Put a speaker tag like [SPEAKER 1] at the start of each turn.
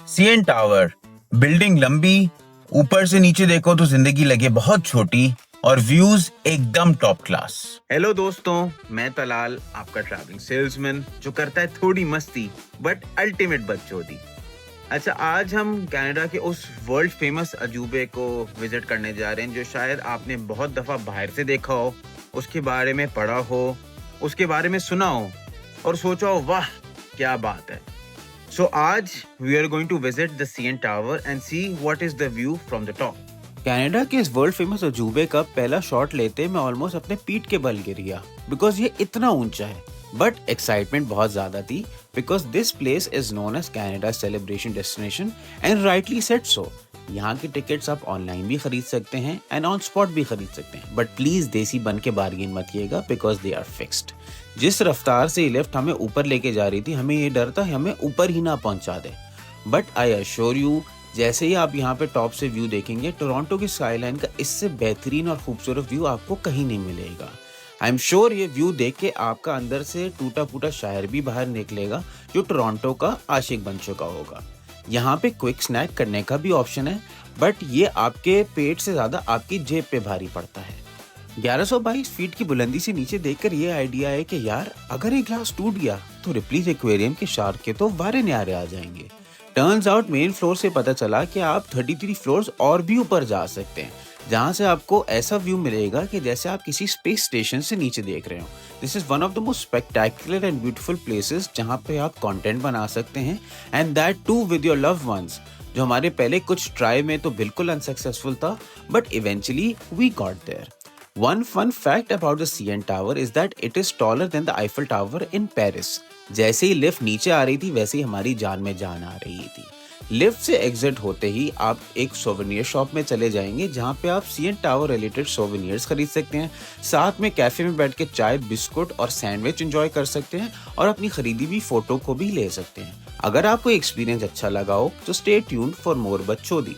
[SPEAKER 1] CN tower, building लंबी, ऊपर से नीचे देखो तो जिंदगी लगे बहुत छोटी और व्यूज एकदम टॉप क्लास। हेलो दोस्तों, मैं तलाल, आपका ट्रैवलिंग सेल्समैन जो करता है थोड़ी मस्ती बट अल्टीमेट बदचोदी। अच्छा, आज हम कनाडा के उस वर्ल्ड फेमस अजूबे को विजिट करने जा रहे हैं जो शायद आपने बहुत दफा बाहर से देखा हो, उसके बारे में पढ़ा हो, उसके बारे में सुना हो और सोचा हो वाह क्या बात है। So आज we are going to visit the CN Tower and see what is the view from the top.
[SPEAKER 2] Canada के इस वर्ल्ड फेमस अजूबे का पहला शॉट लेते मैं ऑलमोस्ट अपने पीठ के बल गिर गया बिकॉज ये इतना ऊंचा है। बट एक्साइटमेंट बहुत ज्यादा थी because this place is known as Canada celebration destination and rightly said so. यहाँ की टिकट्स आप ऑनलाइन भी खरीद सकते हैं एंड ऑन स्पॉट भी खरीद सकते हैं, बट प्लीज देसी बन के बार्गेन मत किएगा बिकॉज दे आर फिक्स्ड। जिस रफ्तार से ये लिफ्ट हमें ऊपर लेके जा रही थी, हमें ये डर था हमें ऊपर ही ना पहुंचा दे। बट आई अश्योर यू, जैसे ही आप यहाँ पे टॉप से व्यू देखेंगे, टोरंटो की स्काईलाइन का इससे बेहतरीन और खूबसूरत व्यू आपको कहीं नहीं मिलेगा। आई एम श्योर ये व्यू देख के आपका अंदर से टूटा फूटा शायर भी बाहर निकलेगा जो टोरंटो का आशिक बन चुका होगा। यहाँ पे क्विक स्नैक करने का भी ऑप्शन है, बट ये आपके पेट से ज्यादा आपकी जेब पे भारी पड़ता है। 1122 फीट की बुलंदी से नीचे देखकर ये आइडिया है कि यार अगर एक ग्लास टूट गया तो रिप्लीज एक्वेरियम के शार्क के तो वारे न्यारे आ जाएंगे। टर्न्स आउट मेन फ्लोर से पता चला कि आप 33 फ्लोर्स और भी ऊपर जा सकते हैं, जहां से आपको ऐसा व्यू मिलेगा कि जैसे आप किसी स्पेस स्टेशन से नीचे देख रहे हो। This is one of the most spectacular and beautiful places जहां पे आप कंटेंट बना सकते हैं and that too with your loved ones, जो हमारे पहले कुछ ट्राई में तो बिल्कुल अनसक्सेसफुल था, but eventually we got there. One fun fact about the CN Tower is that it is taller than the Eiffel Tower in Paris. जैसे ही lift नीचे आ रही थी वैसे ही हमारी जान में जान आ रही थी। लिफ्ट से एग्जिट होते ही आप एक सोवेनियर शॉप में चले जाएंगे जहाँ पे आप CN Tower रिलेटेड सोवेनियर्स खरीद सकते हैं, साथ में कैफे में बैठ के चाय, बिस्कुट और सैंडविच एंजॉय कर सकते हैं और अपनी खरीदी हुई फोटो को भी ले सकते हैं। अगर आपको एक्सपीरियंस अच्छा लगा हो तो स्टे ट्यून्ड फॉर मोर बदचोदी।